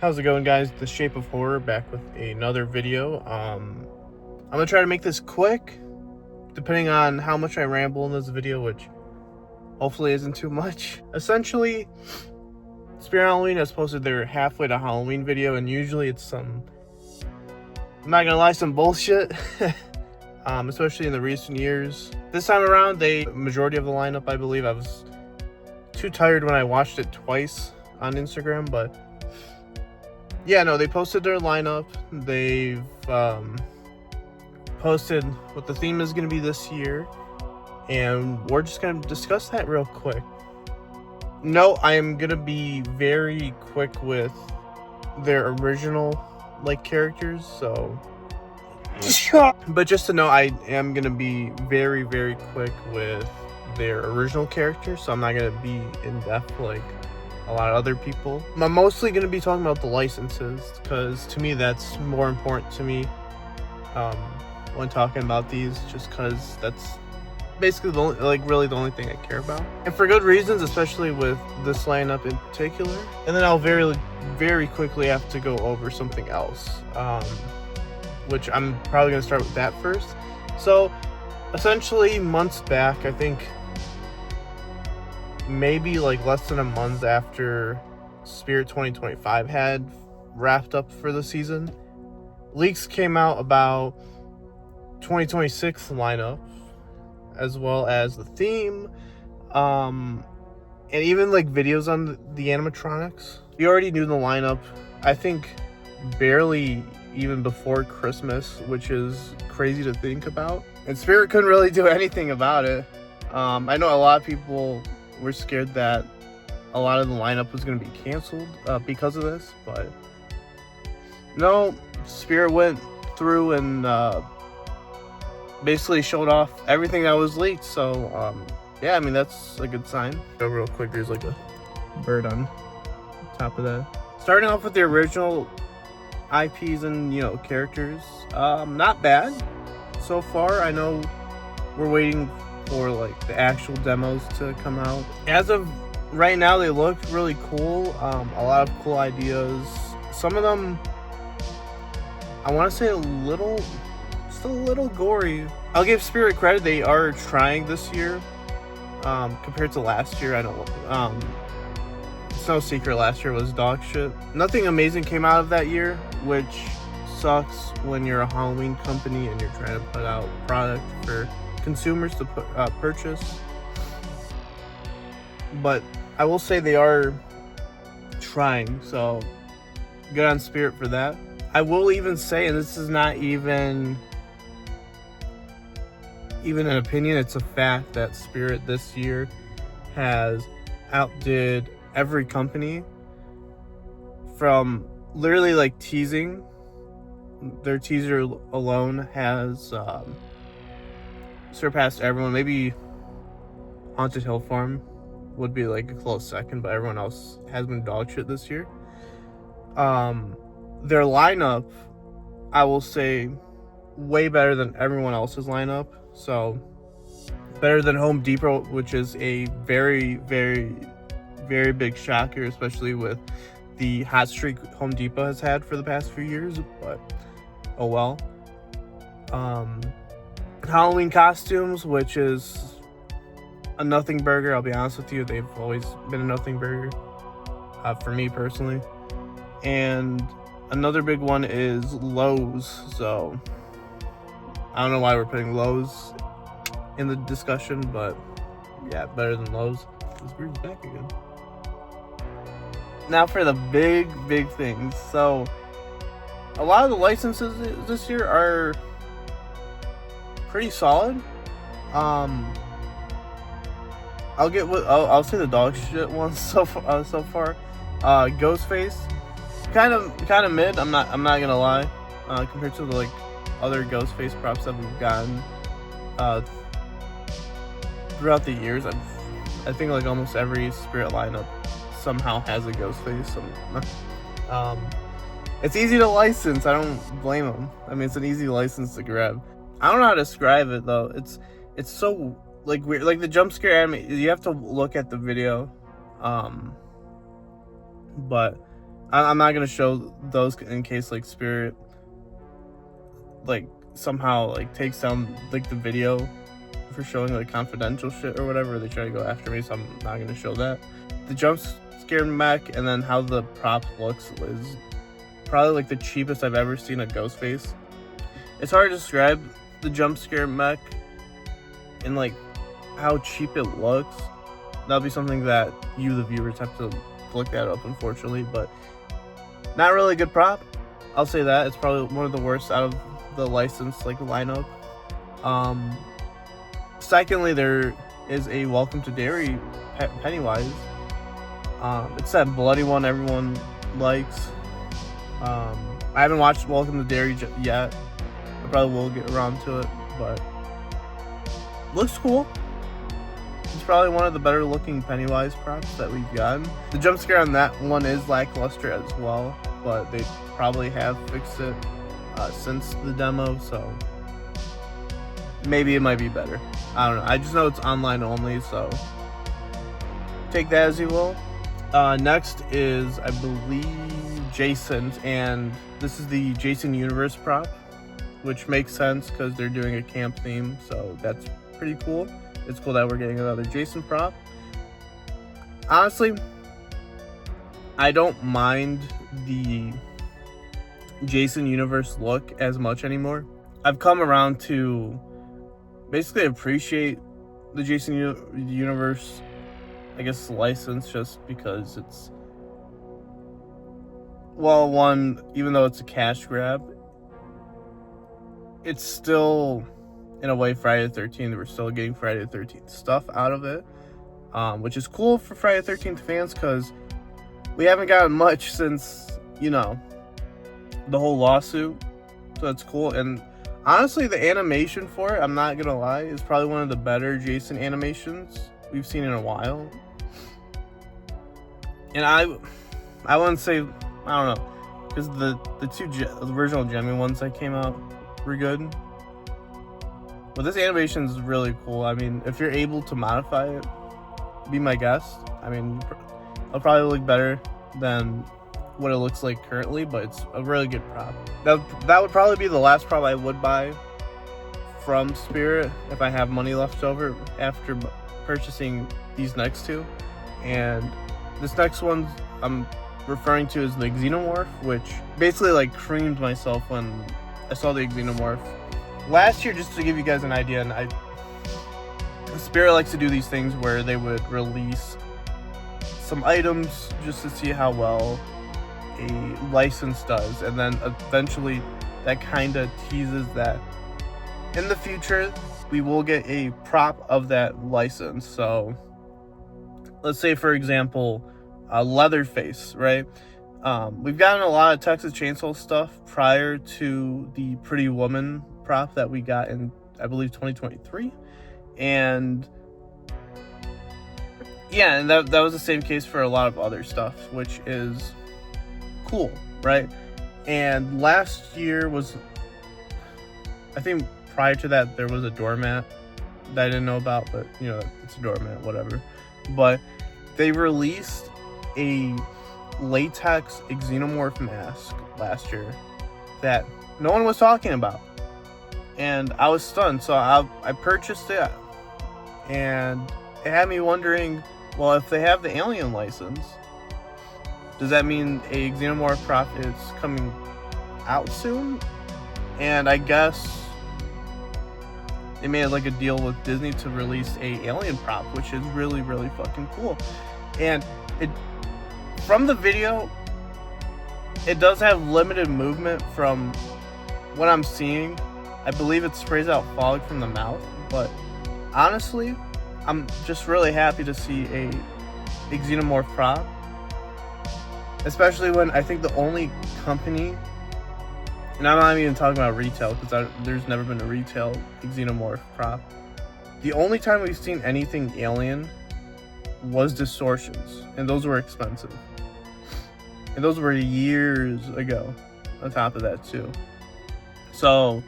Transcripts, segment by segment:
How's it going, guys? The Shape of Horror back with another video. I'm gonna try to make this quick, depending on how much I ramble in this video, which hopefully isn't too much. Essentially, Spirit Halloween has posted their halfway to Halloween video, and usually it's some, I'm not gonna lie, some bullshit. Especially in the recent years. This time around, majority of the lineup, I believe. I was too tired when I watched it twice on Instagram, but yeah, no, they posted their lineup. They've posted what the theme is going to be this year, and we're just going to discuss that real quick. No, I am going to be very quick with their original characters, so but just to know, I am going to be very, very quick with their original characters, so I'm not going to be in depth like a lot of other people. I'm mostly going to be talking about the licenses, because to me that's more important to me when talking about these, just because that's basically the only, really the only thing I care about, and for good reasons, especially with this lineup in particular. And then I'll very, very quickly have to go over something else, which I'm probably going to start with that first. So essentially, months back, I think maybe less than a month after Spirit 2025 had wrapped up for the season, leaks came out about 2026 lineup, as well as the theme, and even videos on the animatronics. We already knew the lineup, I think, barely even before Christmas, which is crazy to think about. And Spirit couldn't really do anything about it. I know a lot of people were scared that a lot of the lineup was going to be canceled because of this, but no, Spirit went through and basically showed off everything that was leaked. So yeah, I mean, that's a good sign. Go real quick, there's a bird on top of that. Starting off with the original IPs and characters, not bad so far. I know we're waiting for the actual demos to come out. As of right now, they look really cool. A lot of cool ideas. Some of them, I want to say just a little gory. I'll give Spirit credit, they are trying this year compared to last year. I don't it's no secret last year was dog shit. Nothing amazing came out of that year, which sucks when you're a Halloween company and you're trying to put out product for consumers to purchase. But I will say they are trying, so good on Spirit for that. I will even say, and this is not even an opinion, it's a fact, that Spirit this year has outdid every company. From literally teasing, their teaser alone has surpassed everyone. Maybe Haunted Hill Farm would be a close second, but everyone else has been dog shit this year. Their lineup, I will say, way better than everyone else's lineup. So better than Home Depot, which is a very, very, very big shocker, especially with the hot streak Home Depot has had for the past few years, but oh well. Halloween costumes, which is a nothing burger. I'll be honest with you, they've always been a nothing burger for me personally. And another big one is Lowe's. So I don't know why we're putting Lowe's in the discussion, but yeah, better than Lowe's. This bird's back again. Now for the big things. So a lot of the licenses this year are pretty solid. I'll say the dog shit ones so far. Ghostface, kind of mid. I'm not gonna lie. Compared to the other Ghostface props that we've gotten throughout the years, I think almost every Spirit lineup somehow has a Ghostface. It's easy to license. I don't blame them. I mean, it's an easy license to grab. I don't know how to describe it though. It's so weird. The jump scare anime, you have to look at the video. But I'm not gonna show those in case like Spirit like somehow like takes down like the video for showing like confidential shit or whatever. They try to go after me, so I'm not gonna show that. The jump scare mech and then how the prop looks is probably like the cheapest I've ever seen a Ghostface. It's hard to describe the jump scare mech and like how cheap it looks. That'll be something that you, the viewers, have to look that up, unfortunately. But not really a good prop. I'll say that. It's probably one of the worst out of the licensed like lineup. Secondly, there is a Welcome to Derry Pennywise. It's that bloody one everyone likes. I haven't watched Welcome to Derry yet. I probably will get around to it, but looks cool. It's probably one of the better looking Pennywise props that we've gotten. The jump scare on that one is lackluster as well, but they probably have fixed it since the demo, so maybe it might be better. I don't know. I just know it's online only, so take that as you will. Next is, I believe, Jason's, and this is the Jason Universe prop, which makes sense because they're doing a camp theme, so that's pretty cool. It's cool that we're getting another Jason prop. Honestly, I don't mind the Jason Universe look as much anymore. I've come around to basically appreciate the Jason Universe, I guess, license, just because it's, well, one, even though it's a cash grab, it's still, in a way, Friday the 13th. We're still getting Friday the 13th stuff out of it, which is cool for Friday the 13th fans, because we haven't gotten much since, you know, the whole lawsuit, so that's cool. And honestly, the animation for it, I'm not gonna lie, is probably one of the better Jason animations we've seen in a while. And I wouldn't say, I don't know, because the two original Gemmy ones that came out were good, but this animation is really cool. I mean, if you're able to modify it, be my guest. I mean, it'll probably look better than what it looks like currently, but it's a really good prop. That would probably be the last prop I would buy from Spirit if I have money left over after purchasing these next two. And this next one I'm referring to is the Xenomorph, which basically like creamed myself when I saw the Xenomorph last year. Just to give you guys an idea, and Spirit likes to do these things where they would release some items just to see how well a license does, and then eventually that kind of teases that in the future we will get a prop of that license. So let's say, for example, Leatherface, right? We've gotten a lot of Texas Chainsaw stuff prior to the Pretty Woman prop that we got in, I believe, 2023, and yeah, and that was the same case for a lot of other stuff, which is cool, right? And last year was, I think prior to that, there was a doormat that I didn't know about, but you know, it's a doormat, whatever. But they released a latex Xenomorph mask last year that no one was talking about, and I was stunned. So I purchased it, and it had me wondering, well, if they have the Alien license, does that mean a Xenomorph prop is coming out soon? And I guess they made like a deal with Disney to release a Alien prop, which is really, really fucking cool. And it, from the video, it does have limited movement from what I'm seeing. I believe it sprays out fog from the mouth, but honestly, I'm just really happy to see a Xenomorph prop, especially when I think the only company, and I'm not even talking about retail because there's never been a retail Xenomorph prop. The only time we've seen anything Alien was Distortions, and those were expensive. And those were years ago, on top of that too. So,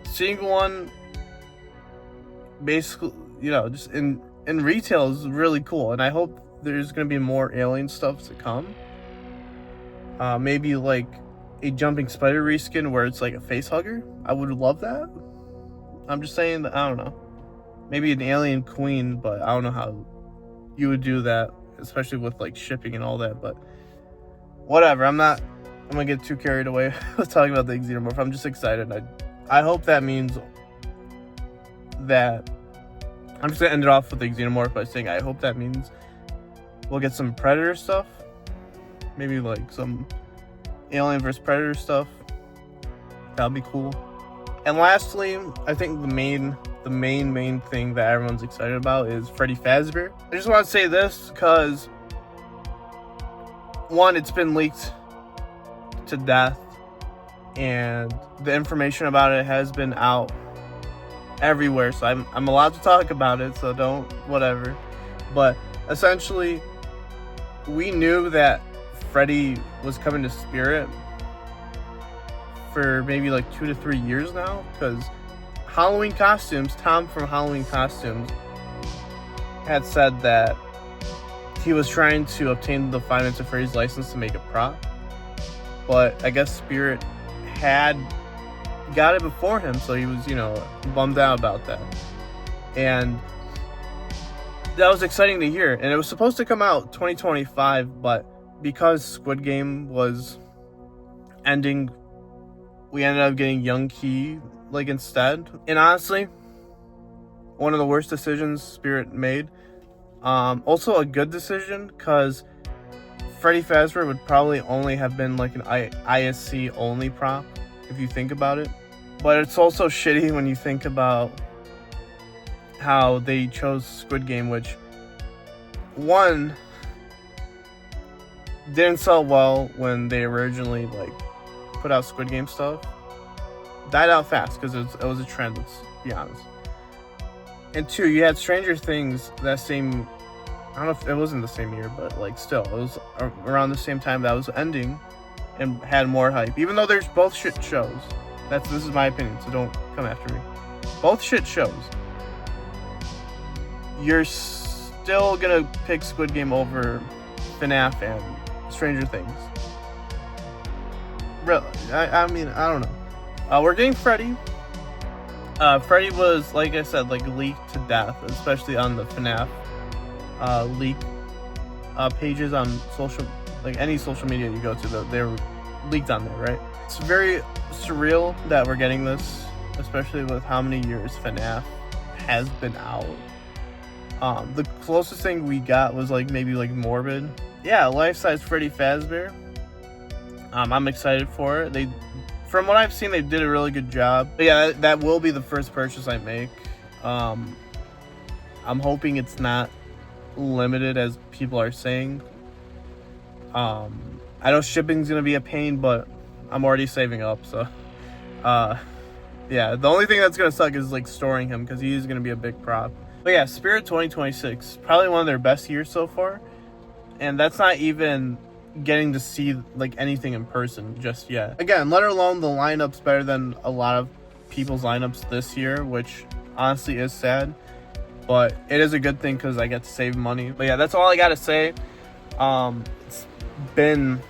seeing one basically, you know, just in retail is really cool, and I hope there's going to be more Alien stuff to come. Maybe like a jumping spider reskin where it's like a face hugger. I would love that. I'm just saying that, I don't know. Maybe an alien queen, but I don't know how you would do that, especially with like shipping and all that, but whatever. I'm gonna get too carried away with talking about the Xenomorph. I'm just excited. I hope that means that I'm just gonna end it off with the Xenomorph by saying I hope that means we'll get some Predator stuff. Maybe like some Alien vs Predator stuff. That'd be cool. And lastly, I think the main thing that everyone's excited about is Freddy Fazbear. I just want to say this because, one, it's been leaked to death, and the information about it has been out everywhere, so I'm allowed to talk about it, so don't whatever. But essentially, we knew that Freddy was coming to Spirit for maybe like 2 to 3 years now, because Halloween Costumes, Tom from Halloween Costumes, had said that he was trying to obtain the 5 Nights at Freddy's license to make a prop, but I guess Spirit had got it before him, so he was, bummed out about that. And that was exciting to hear. And it was supposed to come out 2025, but because Squid Game was ending, we ended up getting Young Key instead. And honestly, one of the worst decisions Spirit made. Also a good decision, because Freddy Fazbear would probably only have been like an ISC only prop if you think about it. But it's also shitty when you think about how they chose Squid Game, which, one, didn't sell well when they originally put out Squid Game stuff. Died out fast because it was a trend, let's be honest. And two, you had Stranger Things that same, I don't know if it wasn't the same year, but still, it was around the same time that was ending and had more hype. Even though there's both shit shows. This is my opinion, so don't come after me. Both shit shows. You're still gonna pick Squid Game over FNAF and Stranger Things. Really, I mean, I don't know. We're getting Freddy. Freddy was, like I said, leaked to death, especially on the FNAF leak pages on any social media you go to. They're leaked on there, right? It's very surreal that we're getting this, especially with how many years FNAF has been out. The closest thing we got was maybe Morbid. Yeah, life-size Freddy Fazbear. I'm excited for it. From what I've seen, they did a really good job. But yeah, that will be the first purchase I make. I'm hoping it's not limited as people are saying. I know shipping's gonna be a pain, but I'm already saving up, so yeah, the only thing that's gonna suck is storing him, because he is gonna be a big prop. But yeah, Spirit 2026, probably one of their best years so far, and that's not even getting to see anything in person just yet. Again, let alone the lineup's better than a lot of people's lineups this year, which honestly is sad, but it is a good thing because I get to save money. But yeah, that's all I gotta say. It's been,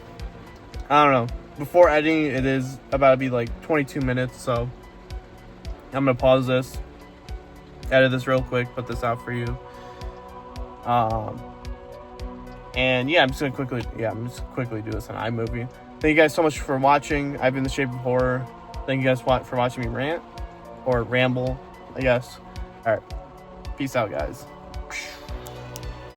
I don't know, before editing it is about to be 22 minutes, so I'm gonna pause this, edit this real quick, put this out for you. And yeah, I'm just gonna quickly do this on iMovie. Thank you guys so much for watching. I've been The Shape of Horror. Thank you guys for watching me rant or ramble, I guess. All right, peace out, guys.